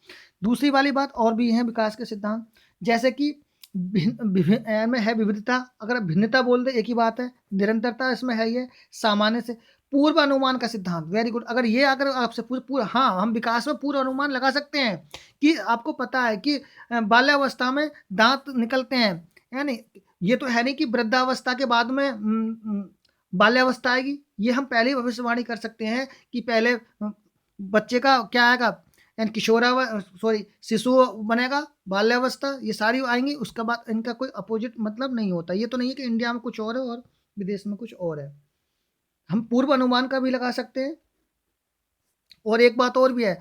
दूसरी वाली बात और भी है विकास के सिद्धांत, जैसे कि में है विविधता, अगर आप भिन्नता बोल दे एक ही बात है। निरंतरता इसमें है ये, सामान्य से पूर्व अनुमान का सिद्धांत, वेरी गुड। अगर ये अगर आपसे पूरा, हाँ, हम विकास में पूर्व अनुमान लगा सकते हैं कि आपको पता है कि बाल्यावस्था में दांत निकलते हैं, यानी ये तो है नहीं कि वृद्धावस्था के बाद में बाल्यावस्था आएगी। ये हम पहले ही भविष्यवाणी कर सकते हैं कि पहले बच्चे का क्या आएगा, यानी सॉरी शिशु बनेगा, बाल्यावस्था, ये सारी आएंगी, उसके बाद इनका कोई अपोजिट मतलब नहीं होता। ये तो नहीं है कि इंडिया में कुछ और है और विदेश में कुछ और है। हम पूर्व अनुमान का भी लगा सकते हैं। और एक बात और भी है,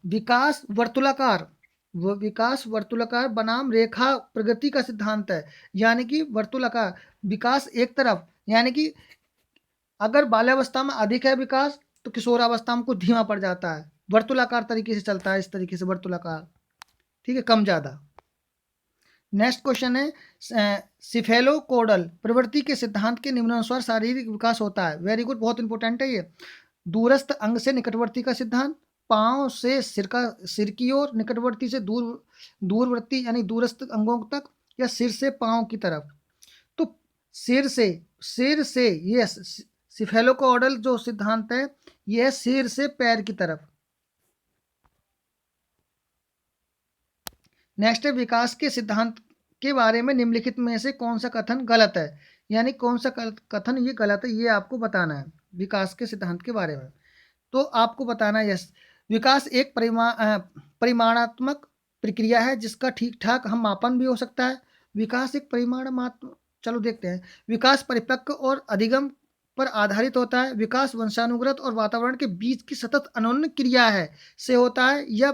विकास वर्तुलाकार, वो विकास वर्तुलाकार बनाम रेखा प्रगति का सिद्धांत है। यानी कि वर्तुलाकार विकास एक तरफ, यानी कि अगर बाल्यावस्था में अधिक है विकास, तो किशोरावस्था में कुछ धीमा पड़ जाता है। वर्तुलाकार तरीके से चलता है, इस तरीके से वर्तुलाकार, ठीक है, कम ज़्यादा। नेक्स्ट क्वेश्चन है, सिफेलोकोडल प्रवृत्ति के सिद्धांत के निम्नानुसार शारीरिक विकास होता है। वेरी गुड, बहुत इंपॉर्टेंट है ये। दूरस्थ अंग से निकटवर्ती का सिद्धांत, पांव से सिर की ओर, निकटवर्ती से दूरवर्ती यानी दूरस्थ अंगों तक, या सिर से पांव की तरफ। तो सिर से ये सिफेलोकोडल जो सिद्धांत है, यह सिर से पैर की तरफ। नेक्स्ट है, विकास के सिद्धांत के बारे में निम्नलिखित में से कौन सा कथन गलत है? यानी कौन सा कथन ये गलत है, ये आपको बताना है विकास के सिद्धांत के बारे में। तो आपको बताना है, यस, विकास एक परिमाणात्मक प्रक्रिया है जिसका ठीक ठाक हम मापन भी हो सकता है। विकास एक परिमाणात्मक, चलो देखते हैं। विकास परिपक्व और अधिगम पर आधारित होता है। विकास वंशानुगत और वातावरण के बीच की सतत अनन्य क्रिया है से होता है। यह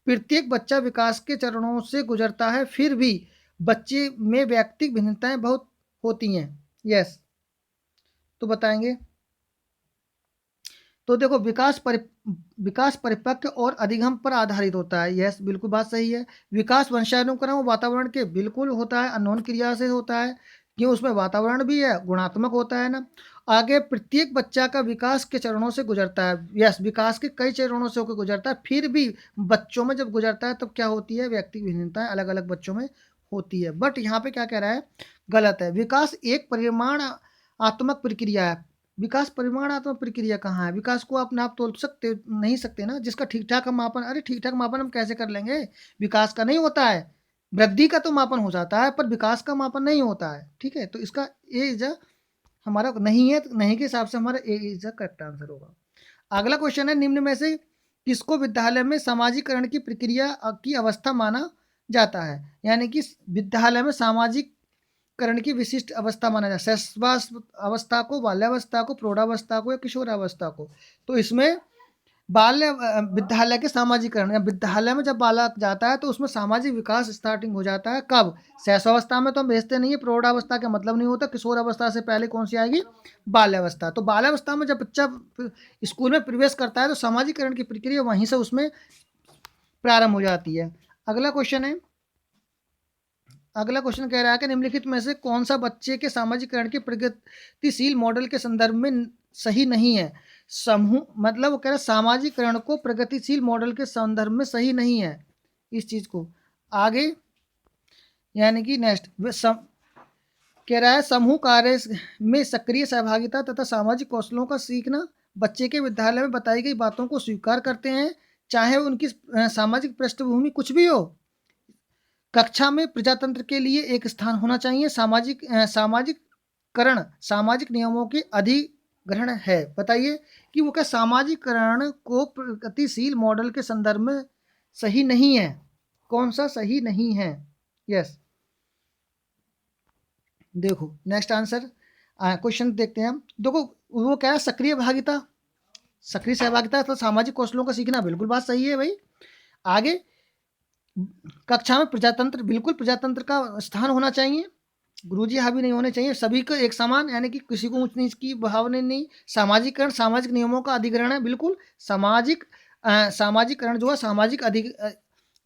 प्रत्येक बच्चा विकास के चरणों से गुजरता है, फिर भी बच्चे में व्यक्तिगत भिन्नताएं बहुत होती हैं। यस, तो बताएंगे। तो देखो, विकास परिपक्व और अधिगम पर आधारित होता है। यस, बिल्कुल बात सही है। विकास वंशानुक्रम वातावरण के बिल्कुल होता है, अननोन क्रिया से होता है, क्यों, उसमें वातावरण भी है, गुणात्मक होता है ना। आगे, प्रत्येक बच्चा का विकास के चरणों से गुजरता है। यस, विकास के कई चरणों से होकर गुजरता है, फिर भी बच्चों में जब गुजरता है तब क्या होती है, व्यक्तिगत भिन्नताएं अलग अलग बच्चों में होती है। बट यहाँ पे क्या कह रहा है, गलत है। विकास एक परिमाणात्मक प्रक्रिया है। विकास परिमाणात्मक प्रक्रिया कहाँ है? विकास को अपने आप तोल सकते नहीं सकते ना, जिसका ठीक ठाक हम मापन, अरे ठीक ठाक मापन हम कैसे कर लेंगे? विकास का नहीं होता है, वृद्धि का तो मापन हो जाता है, पर विकास का मापन नहीं होता है। ठीक है, तो इसका ए इज हमारा नहीं है, तो नहीं के हिसाब से हमारा ए इज करेक्ट आंसर होगा। अगला क्वेश्चन है, निम्न में से किसको विद्यालय में सामाजिकरण की प्रक्रिया की अवस्था माना जाता है? यानी कि विद्यालय में सामाजिक करण की विशिष्ट अवस्था माना जाए, शैशवास अवस्था को, बाल्यावस्था को, प्रौढ़ावस्था को या किशोरावस्था को। तो इसमें विद्यालय के सामाजिकरण, या विद्यालय में जब बालक जाता है तो उसमें सामाजिक विकास स्टार्टिंग हो जाता है। कब? शैशवावस्था में तो हम भेजते नहीं है, प्रौढ़ावस्था का मतलब नहीं होता। किशोरावस्था से पहले कौन सी आएगी? बाल्यावस्था। तो बाल्यावस्था में जब बच्चा स्कूल में प्रवेश करता है तो सामाजिकरण की प्रक्रिया वहीं से उसमें प्रारंभ हो जाती है। अगला क्वेश्चन है, अगला क्वेश्चन कह रहा है कि निम्नलिखित में से कौन सा बच्चे के सामाजिकरण के प्रगतिशील मॉडल के संदर्भ में सही नहीं है? समूह मतलब वो कह रहा है सामाजिकरण को प्रगतिशील मॉडल के संदर्भ में सही नहीं है इस चीज को। आगे यानी कि नेक्स्ट कह रहा है समूह कार्य में सक्रिय सहभागिता तथा सामाजिक कौशलों का सीखना। बच्चे के विद्यालय में बताई गई बातों को स्वीकार करते हैं, चाहे उनकी सामाजिक पृष्ठभूमि कुछ भी हो। कक्षा में प्रजातंत्र के लिए एक स्थान होना चाहिए। सामाजिककरण सामाजिक नियमों के अधिग्रहण है। बताइए कि वो क्या सामाजिकरण को प्रगतिशील मॉडल के संदर्भ में सही नहीं है। कौन सा सही नहीं है? यस। देखो नेक्स्ट आंसर क्वेश्चन देखते हैं हम। देखो वो क्या है सक्रिय भागिता, सक्रिय सहभागिता तो सामाजिक कौशलों का सीखना, बिल्कुल बात सही है भाई। आगे कक्षा में प्रजातंत्र, बिल्कुल प्रजातंत्र का स्थान होना चाहिए। गुरुजी हावी नहीं होने चाहिए, सभी को एक समान, यानी कि किसी को ऊंच नीच की भावना नहीं। सामाजिकरण सामाजिक नियमों का अधिग्रहण है, बिल्कुल सामाजिकरण जो है सामाजिक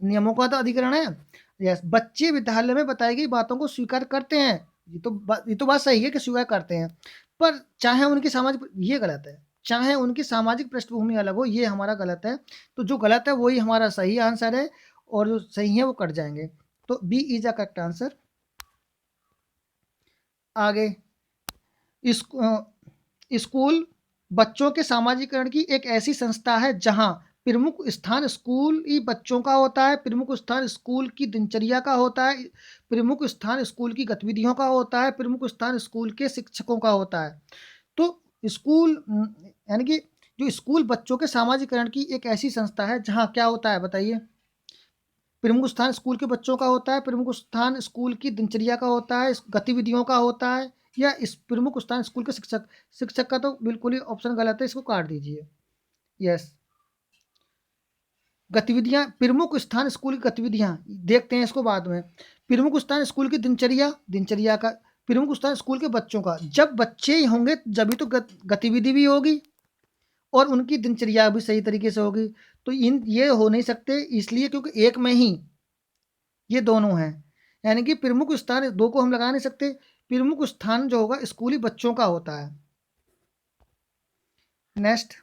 नियमों का तो अधिग्रहण है। यस। बच्चे विद्यालय में बताई गई बातों को स्वीकार करते हैं, ये तो बात सही है कि स्वीकार करते हैं, पर चाहे उनकी सामाजिक, ये गलत है। चाहे उनकी सामाजिक पृष्ठभूमि अलग हो, ये हमारा गलत है। तो जो गलत है वही हमारा सही आंसर है, और जो सही है वो कट जाएंगे। तो B is a correct answer. आगे स्कूल बच्चों के सामाजिकरण की एक ऐसी संस्था है जहां प्रमुख स्थान स्कूल ही बच्चों का होता है, प्रमुख स्थान स्कूल की दिनचर्या का होता है, प्रमुख स्थान स्कूल की गतिविधियों का होता है, प्रमुख स्थान स्कूल के शिक्षकों का होता है। तो स्कूल यानी कि जो स्कूल बच्चों के सामाजिकरण की एक ऐसी संस्था है जहां क्या होता है बताइए। प्रमुख स्थान स्कूल के बच्चों का होता है, प्रमुख स्थान स्कूल की दिनचर्या का होता है, गतिविधियों का होता है, या इस प्रमुख स्थान स्कूल के शिक्षक। शिक्षक का तो बिल्कुल ही ऑप्शन गलत है, इसको काट दीजिए। यस। गतिविधियां, प्रमुख स्थान स्कूल की गतिविधियां, देखते हैं इसको बाद में। प्रमुख स्थान स्कूल की दिनचर्या, दिनचर्या का। प्रमुख स्थान स्कूल के बच्चों का, जब बच्चे ही होंगे जब तो गतिविधि भी होगी और उनकी दिनचर्या भी सही तरीके से होगी। तो इन ये हो नहीं सकते, इसलिए क्योंकि एक में ही ये दोनों हैं। यानी कि प्रमुख स्थान दो को हम लगा नहीं सकते। प्रमुख स्थान जो होगा स्कूली बच्चों का होता है। नेक्स्ट,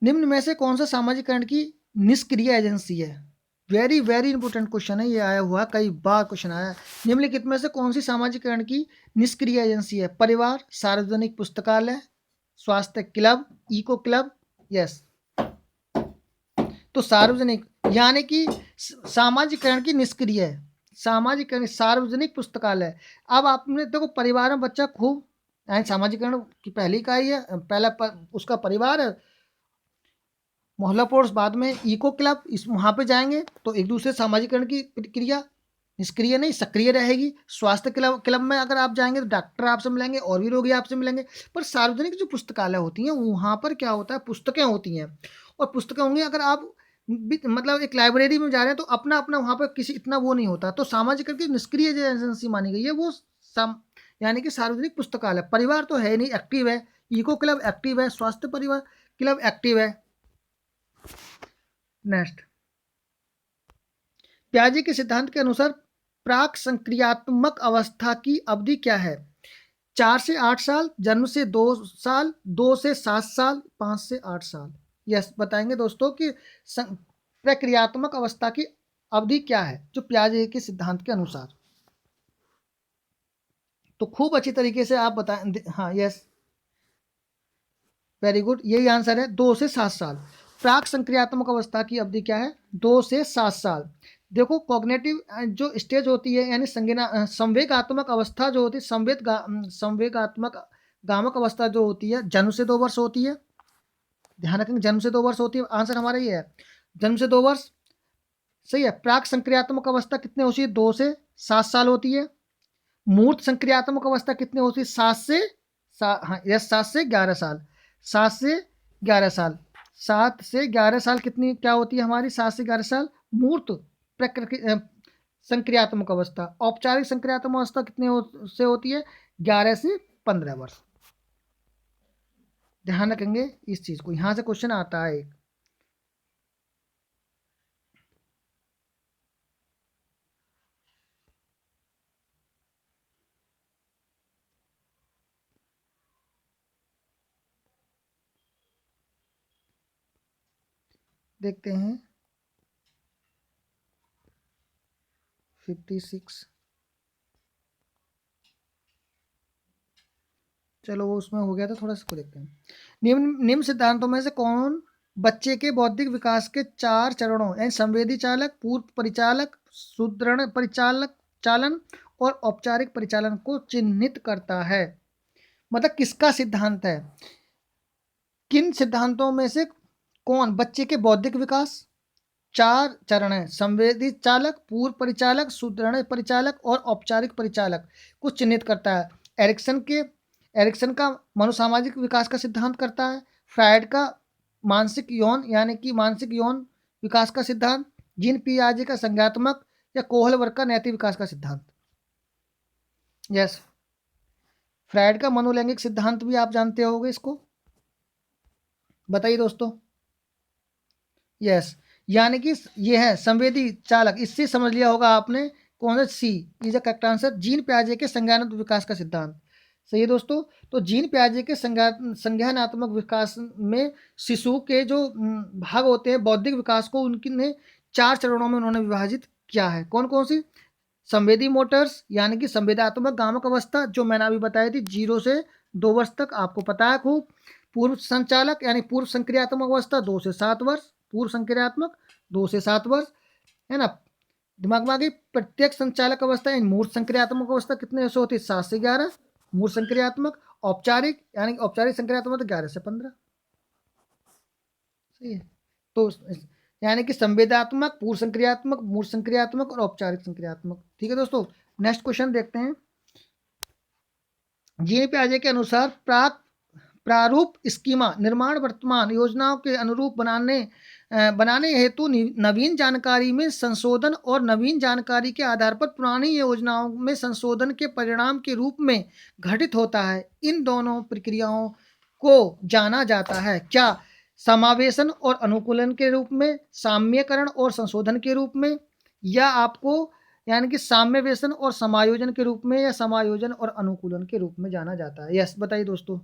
निम्न में से कौन सा सामाजिकरण की निष्क्रिय एजेंसी है? वेरी वेरी इंपॉर्टेंट क्वेश्चन है, ये आया हुआ कई बार क्वेश्चन आया। निम्नलिखित में से कौन सी सामाजिकरण की निष्क्रिय एजेंसी है? परिवार, सार्वजनिक पुस्तकालय, स्वास्थ्य क्लब, इको क्लब। यस। तो सार्वजनिक यानी कि सामाजिकरण की निष्क्रिय है। सामाजिकरण सार्वजनिक पुस्तकालय। अब आपने देखो परिवार में बच्चा खूब, सामाजिकरण की पहली इकाई है, उसका परिवार है, मोहल्ला पड़ोस, बाद में इको क्लब, इस वहाँ पे जाएंगे तो एक दूसरे सामाजिकरण की क्रिया निष्क्रिय नहीं सक्रिय रहेगी। स्वास्थ्य क्लब क्लब में अगर आप जाएंगे तो डॉक्टर आपसे मिलेंगे और भी रोगी आपसे मिलेंगे। पर सार्वजनिक जो पुस्तकालय होती हैं वहाँ पर क्या होता है, पुस्तकें होती हैं, और पुस्तकें होंगी। अगर आप मतलब एक लाइब्रेरी में जा रहे हैं तो अपना अपना वहाँ पर किसी इतना वो नहीं होता। तो सामाजिकरण की निष्क्रिय जो एजेंसी मानी गई है वो यानी कि सार्वजनिक पुस्तकालय। परिवार तो है नहीं, एक्टिव है। इको क्लब एक्टिव है, स्वास्थ्य परिवार क्लब एक्टिव है। नेक्स्ट, प्याजे के सिद्धांत के अनुसार प्राक संक्रियात्मक अवस्था की अवधि क्या है? 4 से 8 साल, जन्म से 2 साल, 2 से 7 साल, 5 से 8 साल। यस बताएंगे दोस्तों कि प्रक्रियात्मक अवस्था की अवधि क्या है जो प्याजे के सिद्धांत के अनुसार। तो खूब अच्छी तरीके से आप बताएं। हाँ यस, वेरी गुड, यही आंसर है 2 से 7 साल। प्राक संक्रियात्मक अवस्था की अवधि क्या है? 2 से 7 साल। देखो कॉग्निटिव जो स्टेज होती है यानी संवेगात्मक अवस्था जो होती है, संवेगात्मक गामक अवस्था जो होती है जन्म से 2 वर्ष होती है। ध्यान रखेंगे जन्म से 2 वर्ष होती है, आंसर हमारा ये है जन्म से 2 वर्ष। सही है। प्राक संक्रियात्मक अवस्था कितने होती है? 2 से 7 साल होती है। मूर्त संक्रियात्मक अवस्था कितने होती है? हाँ यस 7 से 11 साल। 7 से 11 साल, 7 से 11 साल कितनी क्या होती है हमारी? 7 से 11 साल मूर्त संक्रियात्मक अवस्था। औपचारिक संक्रियात्मक अवस्था से होती है? 11 से 15 वर्ष। ध्यान रखेंगे इस चीज को, यहां से क्वेश्चन आता है एक। देखते हैं 56। चलो वो उसमें हो गया था, थोड़ा सा को देखते हैं। निम्न सिद्धांतों में से कौन बच्चे के बौद्धिक विकास के 4 चरणों यानी संवेदी चालक, पूर्व परिचालक, सुदृढ़ परिचालक चालन और औपचारिक परिचालन को चिन्हित करता है? मतलब किसका सिद्धांत है? किन सिद्धांतों में से कौन बच्चे के बौद्धिक विकास 4 चरण है, संवेदी चालक, पूर्व परिचालक, सुदृढ़ परिचालक और औपचारिक परिचालक को चिन्हित करता है? एरिक्सन का मनोसामाजिक विकास का सिद्धांत करता है। फ्रायड का मानसिक यौन यानी कि मानसिक यौन विकास का सिद्धांत, जीन पियाजे का संज्ञात्मक या कोहलवर्ग का नैतिक विकास का सिद्धांत। यस, फ्रायड का मनोलैंगिक सिद्धांत भी आप जानते होंगे इसको, बताइए दोस्तों। यस, यानी कि ये है संवेदी चालक, इससे समझ लिया होगा आपने कौन सा C is a correct answer, Jean पियाजे के संज्ञानात्मक विकास का सिद्धांत। सही है दोस्तों। तो जीन पियाजे के संज्ञानात्मक विकास में शिशु के जो भाग होते हैं बौद्धिक विकास को उनकी ने 4 चरणों में उन्होंने विभाजित किया है। कौन कौन सी? संवेदी मोटर्स यानी कि संवेदात्मक गामक अवस्था जो मैंने अभी बताई थी 0 से 2 वर्ष तक, आपको पता है खूब। पूर्व संचालक यानी पूर्व संक्रियात्मक अवस्था 2 से 7 वर्ष, पूर्व संक्रियात्मक 2 से 7 वर्ष, है ना। दिमाग में आ गई। प्रत्येक संचालक अवस्था यानी मूर्त संक्रियात्मक अवस्था कितने से होती है? 7 से 11 मूर्त संक्रियात्मक। औपचारिक यानी औपचारिक संक्रियात्मक 11 से 15। सही है। तो यानी कि संवेदात्मक, पूर्व संक्रियात्मक, मूर्त संक्रियात्मक और औपचारिक संक्रियात्मक। ठीक है दोस्तों, नेक्स्ट क्वेश्चन देखते हैं। जीन पियाजे के अनुसार प्रारूप स्कीमा निर्माण वर्तमान योजनाओं के अनुरूप बनाने हेतु नवीन जानकारी में संशोधन और नवीन जानकारी के आधार पर पुरानी योजनाओं में संशोधन के परिणाम के रूप में घटित होता है। इन दोनों प्रक्रियाओं को जाना जाता है क्या? समावेशन और अनुकूलन के रूप में, साम्यकरण और संशोधन के रूप में, या आपको यानी कि साम्यवेशन और समायोजन के रूप में, या समायोजन और अनुकूलन के रूप में जाना जाता है? यस, बताइए दोस्तों।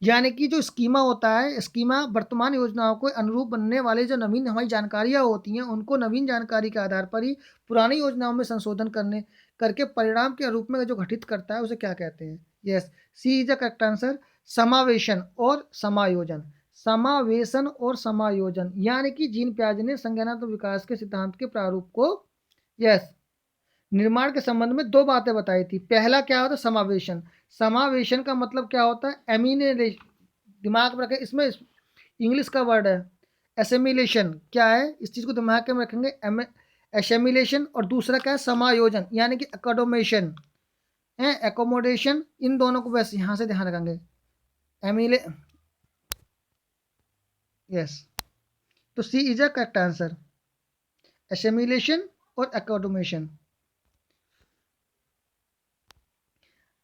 यानी कि जो स्कीमा होता है, स्कीमा वर्तमान योजनाओं को अनुरूप बनने वाले जो नवीन हमारी जानकारियाँ होती हैं उनको नवीन जानकारी के आधार पर ही पुरानी योजनाओं में संशोधन करके परिणाम के रूप में जो घटित करता है उसे क्या कहते हैं? Yes, C is the correct answer, समावेशन और समायोजन। समावेशन और समायोजन यानी कि जीन पियाजे ने संज्ञानात्मक विकास के सिद्धांत के प्रारूप को यस निर्माण के संबंध में 2 बातें बताई थी। पहला क्या होता है? समावेशन। समावेशन का मतलब क्या होता है? एमिनेशन। दिमाग में रखें, इसमें इंग्लिश का वर्ड है एसेमिलेशन। क्या है? इस चीज़ को दिमाग में रखेंगे, एसेमिलेशन। और दूसरा क्या है? समायोजन यानी कि एकोडोमेशन है, एकोमोडेशन। इन दोनों को बस यहाँ से ध्यान रखेंगे। एमिले यस, तो सी इज अ करेक्ट आंसर, एसेमिलेशन और एकोडोमेशन।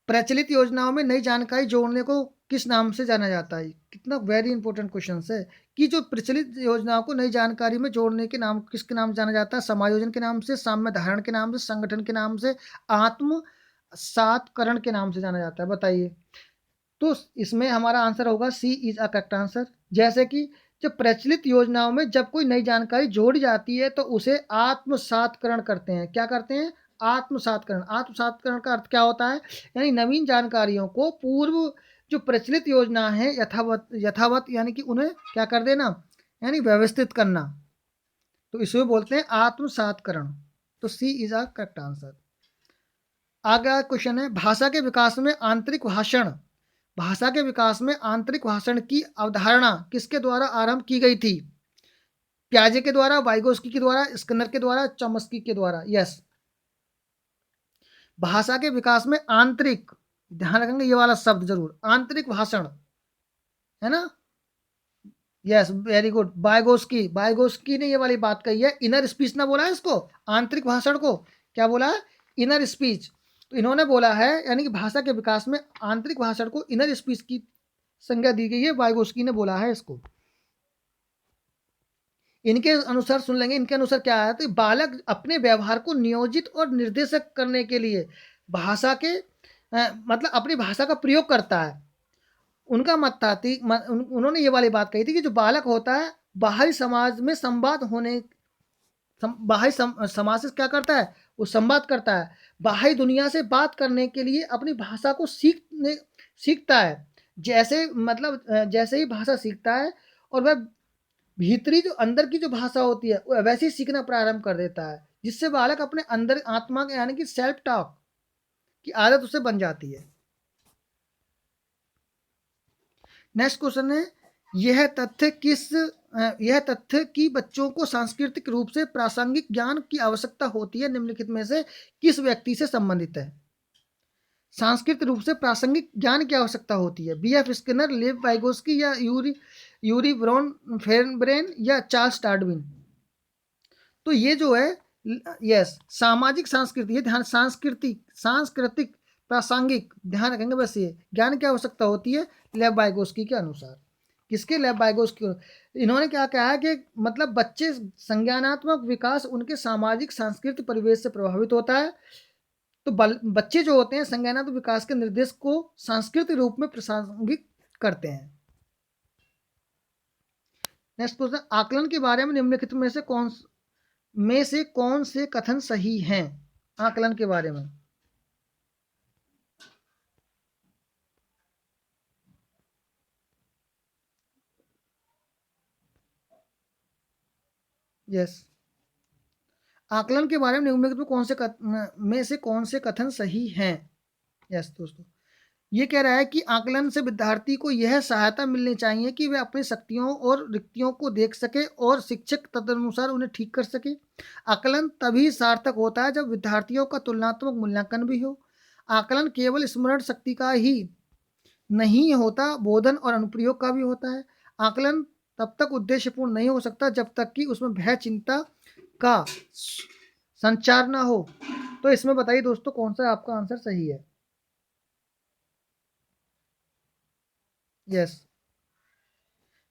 प्रचलित योजनाओं में नई जानकारी जोड़ने को किस नाम से जाना जाता है? कितना वेरी इंपॉर्टेंट क्वेश्चन है कि जो प्रचलित योजनाओं को नई जानकारी में जोड़ने के नाम किसके नाम से जाना जाता है? समायोजन के नाम से, साम्य धारण के नाम से, संगठन के नाम से, आत्म सातकरण के नाम से जाना जाता है। बताइए। तो इसमें हमारा आंसर होगा सी इज अ करेक्ट आंसर। जैसे कि जब प्रचलित योजनाओं में जब कोई नई जानकारी जोड़ी जाती है तो उसे आत्मसातकरण करते हैं। क्या करते हैं? आत्मसातकरण। आत्मसातकरण का अर्थ क्या होता है? यानी नवीन जानकारियों को पूर्व जो प्रचलित योजना है यथावत यानी कि उन्हें क्या कर देना, यानी व्यवस्थित करना। तो इसे बोलते हैं आत्मसातकरण। तो सी इज अ करेक्ट आंसर। आगे क्वेश्चन है, भाषा के विकास में आंतरिक भाषण, भाषा के विकास में आंतरिक भाषण की अवधारणा किसके द्वारा आरंभ की गई थी? प्याजे के द्वारा, वाइगोस्की के द्वारा, स्किनर के द्वारा, चॉम्स्की के द्वारा? यस, भाषा के विकास में आंतरिक, ध्यान रखेंगे ये वाला शब्द जरूर, आंतरिक भाषण, है ना। Yes, very good. Vygotsky, Vygotsky ने ये वाली बात कही है। इनर स्पीच ना बोला है इसको, आंतरिक भाषण को क्या बोला है? Inner speech. तो इन्होंने बोला है यानी कि भाषा के विकास में आंतरिक भाषण को इनर स्पीच की संज्ञा दी गई है, वाइगोस्की ने बोला है इसको। इनके अनुसार सुन लेंगे, इनके अनुसार क्या है? तो बालक अपने व्यवहार को नियोजित और निर्देशक करने के लिए भाषा के मतलब अपनी भाषा का प्रयोग करता है। उनका मत था उन्होंने ये वाली बात कही थी कि जो बालक होता है बाहरी समाज में संवाद होने समाज से क्या करता है, वो संवाद करता है, बाहरी दुनिया से बात करने के लिए अपनी भाषा को सीखता है। जैसे मतलब जैसे ही भाषा सीखता है और वह भीतरी जो अंदर की जो भाषा होती है वो वैसे ही सीखना प्रारंभ कर देता है, जिससे बालक अपने अंदर आत्मा के यानी कि सेल्फ टॉक की आदत उसे बन जाती है। नेक्स्ट क्वेश्चन है, यह तथ्य कि बच्चों को सांस्कृतिक रूप से प्रासंगिक ज्ञान की आवश्यकता होती है निम्नलिखित में से किस व्यक्ति से संबंधित है। सांस्कृतिक रूप से प्रासंगिक ज्ञान की आवश्यकता होती है, बी.एफ. स्किनर, लेव वाइगोस्की या यूरी ब्रॉन फेरब्रेन या चार्ल्स डार्विन। तो ये जो है यस सामाजिक संस्कृति, ये ध्यान सांस्कृतिक प्रासंगिक ध्यान रखेंगे बस, ये ज्ञान की आवश्यकता होती है लेव वाइगोस्की के अनुसार। किसके, लेव वाइगोस्की। इन्होंने क्या कहा है कि मतलब बच्चे संज्ञानात्मक विकास उनके सामाजिक सांस्कृतिक परिवेश से प्रभावित होता है। तो बच्चे जो होते हैं संज्ञानात्मक विकास के निर्देश को सांस्कृतिक रूप में प्रासंगिक करते हैं। नेक्स्ट क्वेश्चन, आकलन के बारे में निम्नलिखित में से कौन से कथन सही हैं। आकलन के बारे में यस आकलन के बारे में निम्नलिखित में से कौन से कथन सही हैं। यस दोस्तों, ये कह रहा है कि आकलन से विद्यार्थी को यह सहायता मिलनी चाहिए कि वे अपनी शक्तियों और रिक्तियों को देख सके और शिक्षक तदनुसार उन्हें ठीक कर सके। आकलन तभी सार्थक होता है जब विद्यार्थियों का तुलनात्मक मूल्यांकन भी हो। आकलन केवल स्मरण शक्ति का ही नहीं होता, बोधन और अनुप्रयोग का भी होता है। आकलन तब तक उद्देश्यपूर्ण नहीं हो सकता जब तक कि उसमें भय चिंता का संचार ना हो। तो इसमें बताइए दोस्तों कौन सा आपका आंसर सही है। यस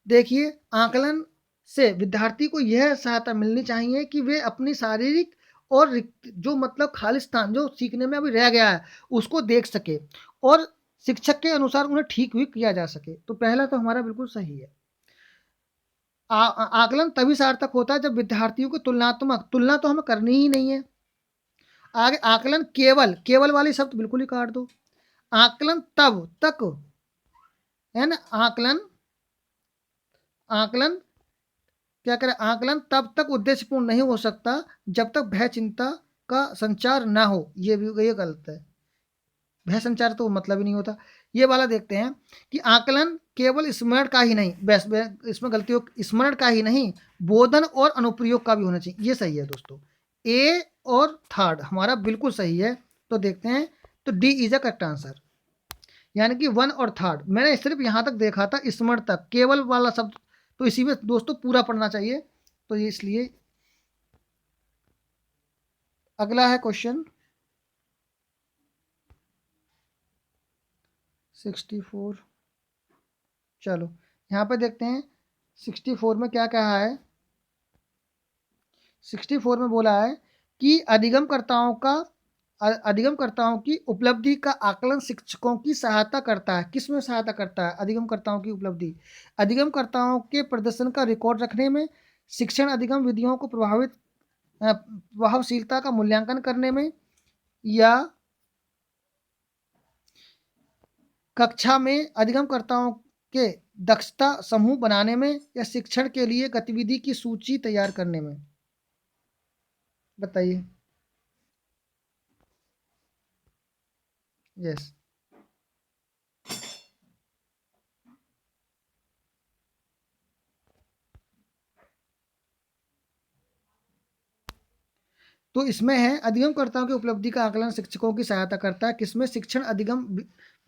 देखिए, आकलन से विद्यार्थी को यह सहायता मिलनी चाहिए कि वे अपनी शारीरिक और जो मतलब खाली स्थान जो सीखने में अभी रह गया है उसको देख सके और शिक्षक के अनुसार उन्हें ठीक भी किया जा सके। तो पहला तो हमारा बिल्कुल सही है। आकलन तभी सार्थक होता है जब विद्यार्थियों की तुलना तो हमें करनी ही नहीं है। आगे आकलन केवल वाली शब्द बिल्कुल ही काट दो। आकलन तब तक है ना, आकलन क्या करें, आकलन तब तक उद्देश्यपूर्ण नहीं हो सकता जब तक भय चिंता का संचार ना हो। ये गलत है, भय संचार तो मतलब ही नहीं होता। ये वाला देखते हैं कि आकलन केवल स्मरण का ही नहीं, बस इसमें गलती हो, स्मरण का ही नहीं बोधन और अनुप्रयोग का भी होना चाहिए। ये सही है दोस्तों, ए और थर्ड हमारा बिल्कुल सही है। तो देखते हैं, तो D is a correct answer, यानी कि वन और थर्ड। मैंने सिर्फ यहाँ तक देखा था स्मरण तक, केवल वाला शब्द तो इसी में दोस्तों पूरा पढ़ना चाहिए। तो ये इसलिए अगला है क्वेश्चन 64। चलो यहाँ पे देखते हैं 64 में क्या कहा है। 64 में बोला है कि अधिगमकर्ताओं की उपलब्धि का आकलन शिक्षकों की सहायता करता है। किस में सहायता करता है अधिगमकर्ताओं की उपलब्धि? अधिगमकर्ताओं के प्रदर्शन का रिकॉर्ड रखने में, शिक्षण अधिगम विधियों को प्रभावशीलता का मूल्यांकन करने में, या कक्षा में अधिगमकर्ताओं के दक्षता समूह बनाने में, या शिक्षण के लिए गतिविधि की सूची तैयार करने में। बताइए। यस तो इसमें है अधिगमकर्ताओं की उपलब्धि का आकलन शिक्षकों की सहायता करता है। किसमें? शिक्षण अधिगम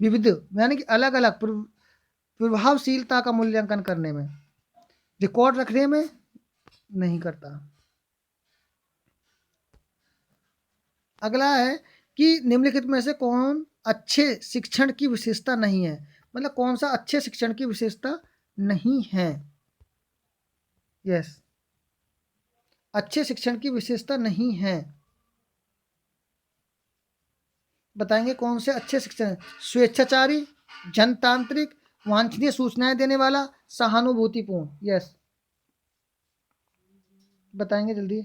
विविध यानी कि अलग अलग प्रभावशीलता का मूल्यांकन करने में, रिकॉर्ड रखने में नहीं करता। अगला है कि निम्नलिखित में से कौन अच्छे शिक्षण की विशेषता नहीं है, मतलब कौन सा अच्छे शिक्षण की विशेषता नहीं है। यस अच्छे शिक्षण की विशेषता नहीं है। बताएंगे कौन से अच्छे शिक्षण? स्वेच्छाचारी, जनतांत्रिक, वांछनीय सूचनाएं देने वाला, सहानुभूतिपूर्ण। यस बताएंगे जल्दी,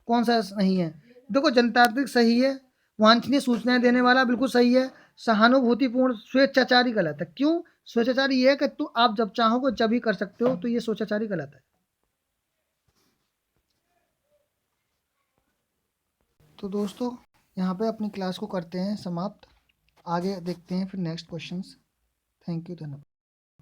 कौन सा नहीं है? देखो जनतांत्रिक सही है, वांछनीय सूचनाएं देने वाला बिल्कुल सही है, सहानुभूतिपूर्ण स्वेच्छाचारी गलत है। क्यों? स्वेच्छाचारी ये है कि तू आप जब चाहोगे जब ही कर सकते हो, तो ये स्वेच्छाचारी गलत है। तो दोस्तों यहाँ पे अपनी क्लास को करते हैं समाप्त, आगे देखते हैं फिर नेक्स्ट क्वेश्चंस। थैंक यू, धन्यवाद।